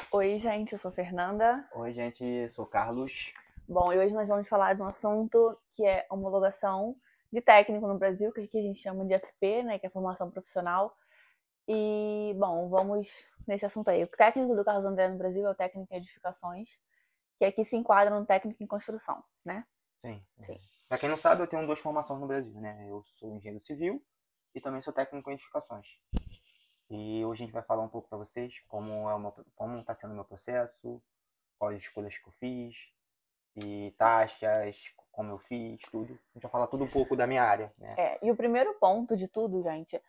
Oi, gente, eu sou Fernanda. Oi, gente, sou Carlos. Bom, e hoje nós vamos falar de um assunto que é homologação de técnico no Brasil, que aqui a gente chama de FP, né, que é formação profissional. E, bom, vamos nesse assunto aí. O técnico do Carlos André no Brasil é o técnico em edificações, que aqui se enquadra no técnico em construção, né? Sim. Sim. Pra quem não sabe, eu tenho duas formações no Brasil, né? Eu sou engenheiro civil e também sou técnico em edificações. E hoje a gente vai falar um pouco para vocês como está sendo o meu processo, quais as escolhas que eu fiz, e taxas, como eu fiz, tudo. A gente vai falar tudo um pouco da minha área, né? E o primeiro ponto de tudo, gente,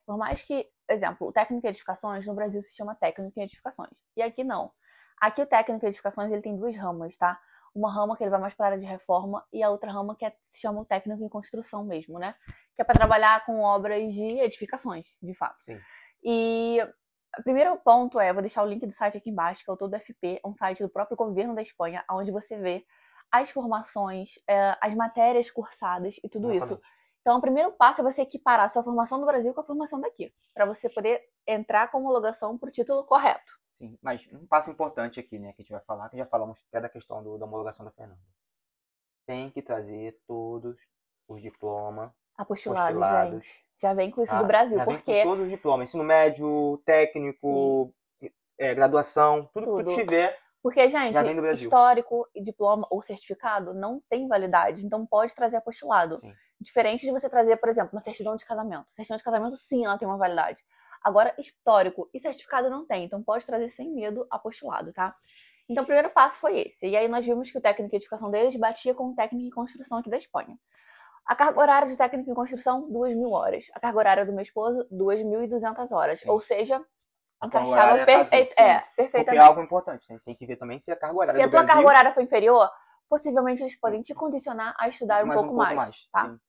por mais que, exemplo, o técnico em edificações no Brasil se chama técnico em edificações. E aqui não. Aqui o técnico em edificações ele tem duas ramas, tá? Uma rama que ele vai mais para a área de reforma e a outra rama que se chama o técnico em construção mesmo, né? Que é para trabalhar com obras de edificações, de fato. Sim. E o primeiro ponto vou deixar o link do site aqui embaixo, que é o Todo FP, um site do próprio governo da Espanha, onde você vê as formações, as matérias cursadas e tudo isso. Então, o primeiro passo é você equiparar a sua formação do Brasil com a formação daqui, para você poder entrar com homologação para o título correto. Sim, mas um passo importante aqui, né, que a gente vai falar, que já falamos até da questão da homologação da Fernanda. Tem que trazer todos os diplomas Apostilados, gente. Já vem com isso do Brasil, já vem porque... com todos os diplomas, ensino médio, técnico, graduação, tudo que tu tiver. Porque, gente, já vem do Brasil. Histórico, diploma ou certificado não tem validade, então pode trazer apostilado. Sim. Diferente de você trazer, por exemplo, uma certidão de casamento. Certidão de casamento, sim, ela tem uma validade. Agora, histórico e certificado não tem, então pode trazer sem medo apostilado, tá? Então, o primeiro passo foi esse. E aí nós vimos que o técnico de edificação deles batia com o técnico de construção aqui da Espanha. A carga horária de técnico em construção, 2.000 horas. A carga horária do meu esposo, 2.200 horas. Sim. Ou seja, encaixava perfeitamente. Porque é algo importante, né? Tem que ver também se a carga horária se a tua carga horária for inferior, possivelmente eles podem te condicionar a estudar um pouco mais, tá? Sim.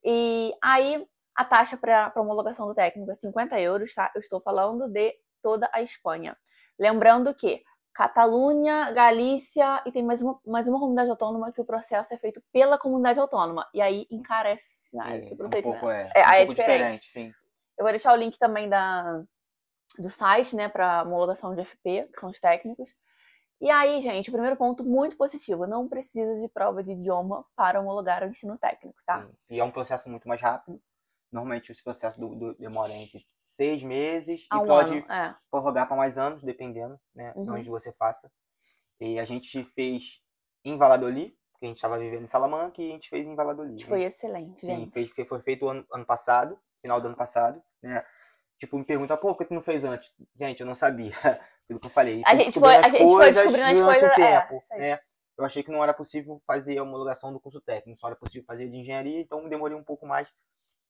E aí, a taxa para homologação do técnico é 50 euros, tá? Eu estou falando de toda a Espanha. Lembrando que Catalunha, Galícia e tem mais uma comunidade autônoma que o processo é feito pela comunidade autônoma. E aí encarece esse procedimento. É diferente, sim. Eu vou deixar o link também do site, né, para homologação de FP, que são os técnicos. E aí, gente, o primeiro ponto muito positivo, não precisa de prova de idioma para homologar o ensino técnico, tá? Sim. E é um processo muito mais rápido. Normalmente esse processo demora entre 6 meses e pode prorrogar para mais anos, dependendo, né, de onde você faça. E a gente fez em Valladolid, porque a gente estava vivendo em Salamanca, e a gente fez em Valladolid. Foi excelente, sim, gente. Foi feito ano passado, final do ano passado, né? Tipo, me pergunta, por que tu não fez antes? Gente, eu não sabia. Pelo que eu falei. A gente foi descobrindo as coisas durante o tempo, né? Eu achei que não era possível fazer a homologação do curso técnico, só era possível fazer de engenharia, então demorei um pouco mais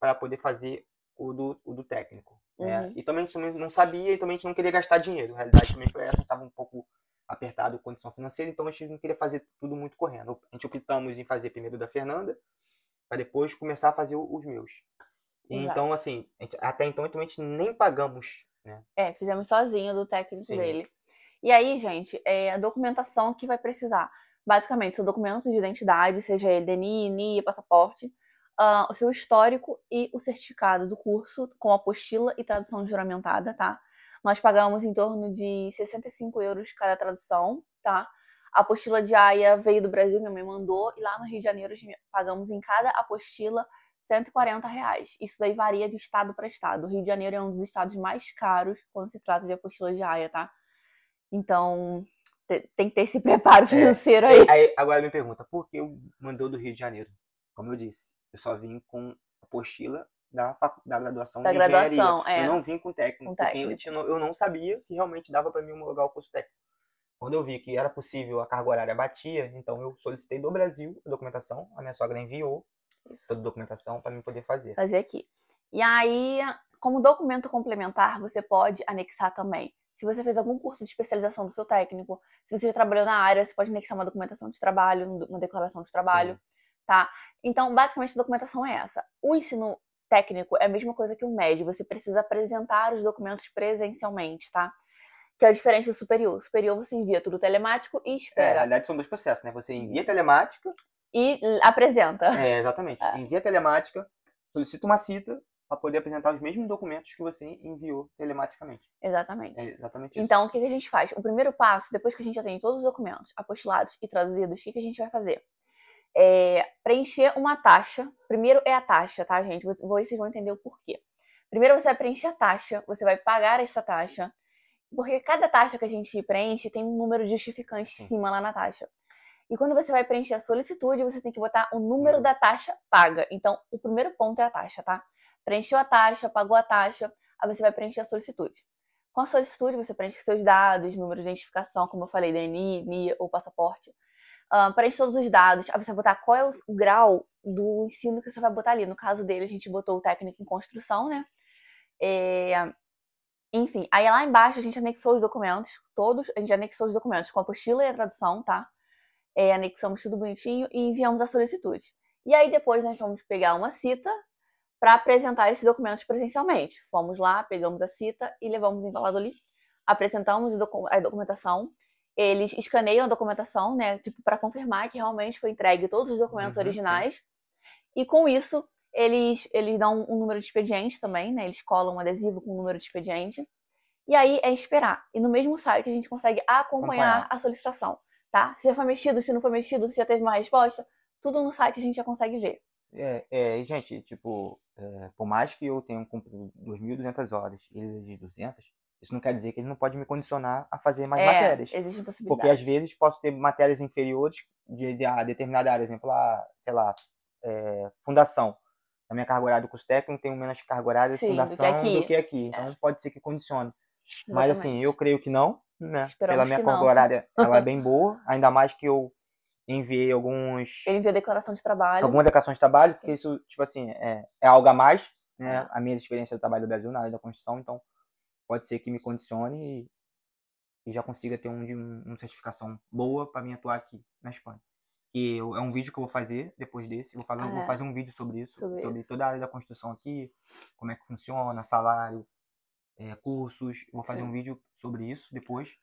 para poder fazer o do técnico. Né? E também a gente não sabia, e também a gente não queria gastar dinheiro. A realidade também foi essa, estava um pouco apertado a condição financeira, então a gente não queria fazer tudo muito correndo. A gente optamos em fazer primeiro da Fernanda, para depois começar a fazer os meus. Então, assim, até então a gente nem pagamos, né? Fizemos sozinho do técnico dele. E aí, gente, a documentação que vai precisar. Basicamente, são documentos de identidade, seja ele DNI, NIE, passaporte, o seu histórico e o certificado do curso, com apostila e tradução juramentada, tá? Nós pagamos em torno de 65 euros cada tradução, tá? A apostila de AIA veio do Brasil, minha mãe mandou, e lá no Rio de Janeiro pagamos em cada apostila R$140. Isso daí varia de estado para estado. O Rio de Janeiro é um dos estados mais caros quando se trata de apostila de AIA, tá? Então, tem que ter esse preparo financeiro aí. Agora me pergunta, por que eu mandou do Rio de Janeiro? Como eu disse, eu só vim com apostila da graduação de engenharia. Eu não vim com técnico, porque eu não sabia que realmente dava para mim homologar o curso técnico. Quando eu vi que era possível, a carga horária batia, então eu solicitei do Brasil a documentação, a minha sogra enviou toda a documentação para mim poder fazer. Fazer aqui. E aí, como documento complementar, você pode anexar também. Se você fez algum curso de especialização do seu técnico, se você já trabalhou na área, você pode anexar uma documentação de trabalho, uma declaração de trabalho, tá? Então, basicamente, a documentação é essa. O ensino técnico é a mesma coisa que o médio, você precisa apresentar os documentos presencialmente, tá? Que é diferente do superior. O superior você envia tudo telemático e espera. Na verdade, são dois processos, né? Você envia telemática e apresenta. Exatamente. Envia telemática, solicita uma cita para poder apresentar os mesmos documentos que você enviou telematicamente. Exatamente. É exatamente isso. Então, o que a gente faz? O primeiro passo, depois que a gente já tem todos os documentos apostilados e traduzidos, o que a gente vai fazer? Preencher uma taxa. Primeiro é a taxa, tá, gente? Vocês vão entender o porquê. Primeiro você vai preencher a taxa, você vai pagar essa taxa, porque cada taxa que a gente preenche tem um número de justificante em cima lá na taxa. E quando você vai preencher a solicitude, você tem que botar o número da taxa paga. Então, o primeiro ponto é a taxa, tá? Preencheu a taxa, pagou a taxa, aí você vai preencher a solicitude. Com a solicitude, você preenche seus dados, número de identificação, como eu falei, DNI, NIA ou passaporte. Preenche todos os dados, aí você vai botar qual é o grau do ensino que você vai botar ali. No caso dele, a gente botou o técnico em construção, né? Enfim, aí lá embaixo a gente anexou os documentos, todos, a gente anexou os documentos com a apostila e a tradução, tá? Anexamos tudo bonitinho e enviamos a solicitude. E aí depois nós vamos pegar uma cita para apresentar esses documentos presencialmente. Fomos lá, pegamos a cita e levamos embalado ali, apresentamos a documentação. Eles escaneiam a documentação, né, tipo, para confirmar que realmente foi entregue todos os documentos originais. Sim. E com isso, eles dão um número de expediente também, né? Eles colam um adesivo com o número de expediente. E aí é esperar. E no mesmo site a gente consegue acompanhar a solicitação, tá? Se já foi mexido, se não foi mexido, se já teve uma resposta, tudo no site a gente já consegue ver. Gente, tipo, por mais que eu tenha cumprido 2.200 horas e ele exige 200, isso não quer dizer que ele não pode me condicionar a fazer mais matérias. Existem possibilidades. Porque às vezes posso ter matérias inferiores de determinada área, exemplo, sei lá, fundação. Na minha carga horária do curso técnico tem menos carga horária de fundação do que aqui. Então pode ser que condicione. Exatamente. Mas assim, eu creio que não, né? Esperamos pela minha carga horária, ela é bem boa, ainda mais que eu enviei alguns... Ele enviou declaração de trabalho. Algumas declarações de trabalho, porque isso, tipo assim, é algo a mais, né? A minha experiência do trabalho do Brasil na área da construção, então pode ser que me condicione e já consiga ter uma certificação boa para mim atuar aqui na Espanha. Que é um vídeo que eu vou fazer depois desse, vou fazer um vídeo sobre isso, sobre toda a área da construção aqui, como é que funciona, salário, cursos, vou fazer um vídeo sobre isso depois,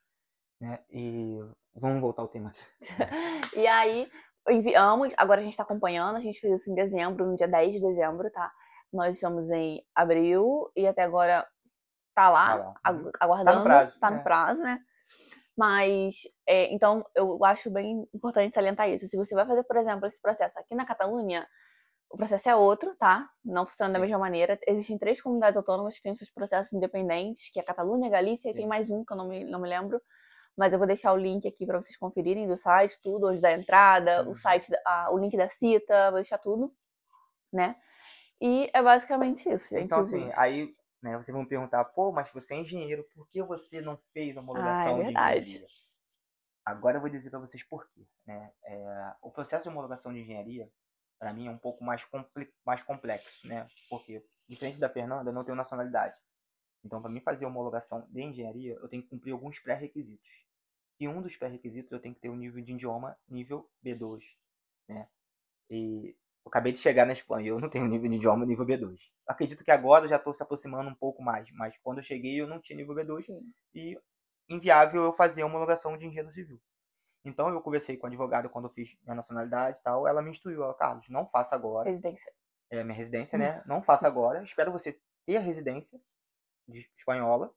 né? E vamos voltar ao tema. E aí, enviamos, agora a gente tá acompanhando, a gente fez isso em dezembro, no dia 10 de dezembro, tá? Nós estamos em abril e até agora tá lá. Aguardando, tá no prazo, né? Mas, então, eu acho bem importante salientar isso. Se você vai fazer, por exemplo, esse processo aqui na Catalunha, o processo é outro, tá? Não funciona da mesma maneira. Existem 3 comunidades autônomas que têm seus processos independentes, que é a Catalunha, a Galícia, e tem mais um que eu não me lembro. Mas eu vou deixar o link aqui para vocês conferirem do site, tudo, hoje da entrada, o site, o link da cita, vou deixar tudo, né? E é basicamente isso, gente. Então, assim, aí, né, vocês vão me perguntar, pô, mas você é engenheiro, por que você não fez a homologação de engenharia? Agora eu vou dizer para vocês por quê, né? O processo de homologação de engenharia, para mim, é um pouco mais complexo, né? Porque, diferente da Fernanda, eu não tenho nacionalidade. Então, para mim fazer a homologação de engenharia, eu tenho que cumprir alguns pré-requisitos. E um dos pré-requisitos, eu tenho que ter um nível de idioma nível B2, né? E eu acabei de chegar na Espanha, eu não tenho nível de idioma nível B2. Acredito que agora eu já estou se aproximando um pouco mais, mas quando eu cheguei eu não tinha nível B2. Sim. E inviável eu fazer a homologação de engenheiro civil. Então eu conversei com a advogada quando eu fiz minha nacionalidade e tal, ela me instruiu, ela, Carlos, não faça agora. Residência. Minha residência, né? Não faça agora, espero você ter a residência de espanhola,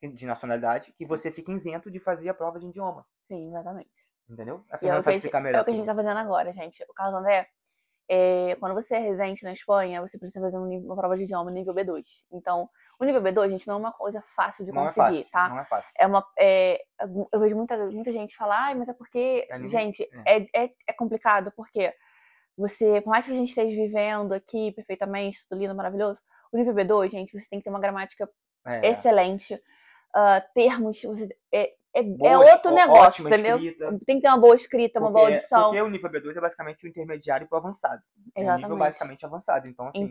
de nacionalidade, que você fique isento de fazer a prova de idioma. Sim, exatamente. Entendeu? A Fernanda sabe explicar melhor. É o que a gente tá fazendo agora, gente. O Carlos André, quando você é residente na Espanha, você precisa fazer uma prova de idioma nível B2. Então, o nível B2, gente, não é uma coisa fácil de conseguir, tá? Não é fácil. Eu vejo muita gente falar, mas é porque, gente, é complicado, porque você, por mais que a gente esteja vivendo aqui perfeitamente, tudo lindo, maravilhoso, o nível B2, gente, você tem que ter uma gramática excelente, termos, outro negócio, entendeu? Escrita, tem que ter uma boa escrita, uma boa audição. Porque o nível B2 é basicamente o intermediário para o avançado. Exatamente. É um nível basicamente avançado. Então, assim,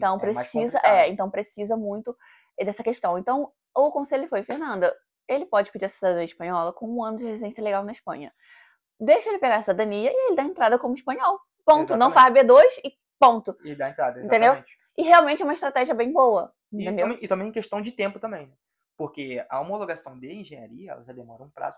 então precisa muito dessa questão. Então, o conselho foi, Fernanda, ele pode pedir a cidadania espanhola com 1 ano de residência legal na Espanha. Deixa ele pegar a cidadania e ele dá entrada como espanhol. Ponto. Exatamente. Não faz B2 e ponto. E dá entrada, exatamente. Entendeu? E realmente é uma estratégia bem boa. Entendeu? E também em questão de tempo também. Porque a homologação de engenharia, ela já demora um prazo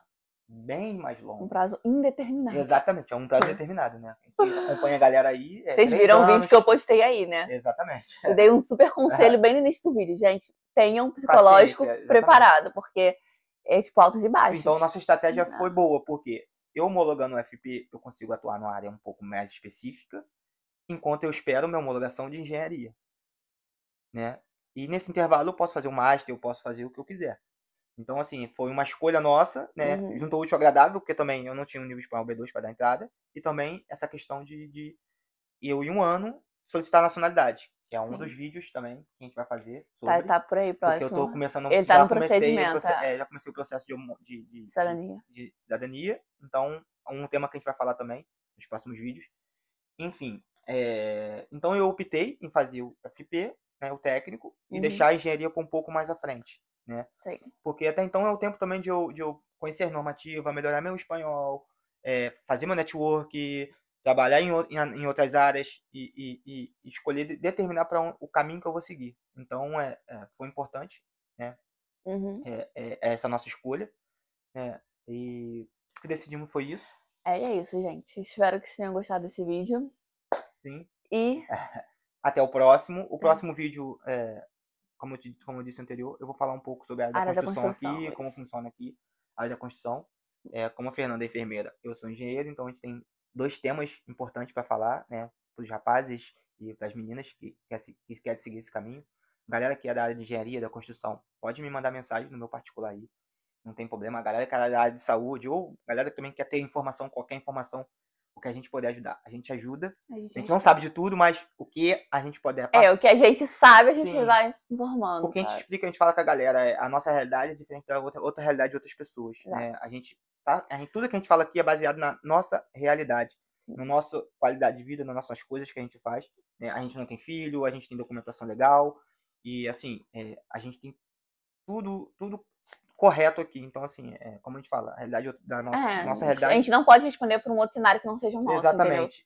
bem mais longo. Um prazo indeterminado. Exatamente, é um prazo determinado, né? A gente acompanha a galera aí. Vocês viram o vídeo que eu postei aí, né? Exatamente. Eu dei um super conselho bem no início do vídeo, gente. Tenham um psicológico preparado, porque é tipo altos e baixos. Então, nossa estratégia foi boa, porque eu homologando o FP, eu consigo atuar numa área um pouco mais específica, enquanto eu espero minha homologação de engenharia, né? E nesse intervalo eu posso fazer um master, eu posso fazer o que eu quiser. Então, assim, foi uma escolha nossa, né? Juntou útil ao agradável, porque também eu não tinha um nível espanhol B2 para dar entrada, e também essa questão de eu, em um ano, solicitar a nacionalidade, que é um dos vídeos também que a gente vai fazer sobre. Tá por aí, próximo. Porque eu tô começando... Ele tá no procedimento. Já comecei o processo de cidadania. Então, é um tema que a gente vai falar também nos próximos vídeos. Enfim, então eu optei em fazer o FP, né, o técnico, e deixar a engenharia para um pouco mais à frente, né? Sim. Porque até então é o tempo também de eu conhecer a normativa, melhorar meu espanhol, fazer meu network, trabalhar em outras áreas e escolher, determinar para o caminho que eu vou seguir. Então, foi importante, né? Essa nossa escolha, né? E o que decidimos foi isso. É isso, gente. Espero que vocês tenham gostado desse vídeo. Sim. E até o próximo. O próximo vídeo, como eu disse anterior, eu vou falar um pouco sobre a área da construção aqui, isso. Como funciona aqui a área da construção. Como a Fernanda é enfermeira, eu sou engenheiro, então a gente tem 2 temas importantes para falar, né? Para os rapazes e para as meninas que querem seguir esse caminho. Galera que é da área de engenharia, da construção, pode me mandar mensagem no meu particular aí. Não tem problema. A galera que é da área de saúde, ou a galera que também quer ter informação, qualquer informação, o que a gente puder ajudar. A gente ajuda. A gente não sabe de tudo, mas o que a gente puder passar. O que a gente sabe, a gente vai informando. O que a gente explica, a gente fala com a galera. A nossa realidade é diferente da outra realidade de outras pessoas. Né? Tudo que a gente fala aqui é baseado na nossa realidade. Na nossa qualidade de vida, nas nossas coisas que a gente faz. Né? A gente não tem filho, a gente tem documentação legal. E, assim, a gente tem tudo correto aqui. Então, assim, como a gente fala, a realidade da nossa realidade... A gente não pode responder por um outro cenário que não seja o nosso,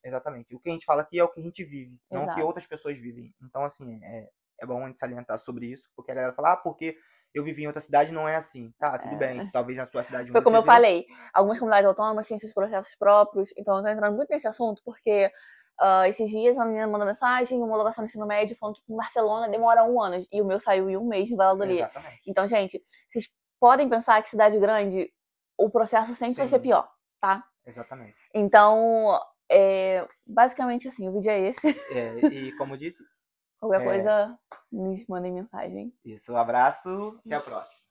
Exatamente. O que a gente fala aqui é o que a gente vive, não o que outras pessoas vivem. Então, assim, é bom a gente salientar sobre isso, porque a galera fala, porque eu vivi em outra cidade, não é assim. Tá, tudo bem, talvez na sua cidade... Foi como eu falei, algumas comunidades autônomas têm seus processos próprios, então eu tô entrando muito nesse assunto, porque... esses dias uma menina mandou mensagem, homologação do ensino médio, falando que em Barcelona demora 1 ano, e o meu saiu em 1 mês em Valladolid. Então, gente, vocês podem pensar que cidade grande, o processo sempre vai ser pior, tá? Exatamente. Então, basicamente assim, o vídeo é esse. E como disse... Qualquer coisa, nos mandem mensagem. Isso, um abraço, até a próxima.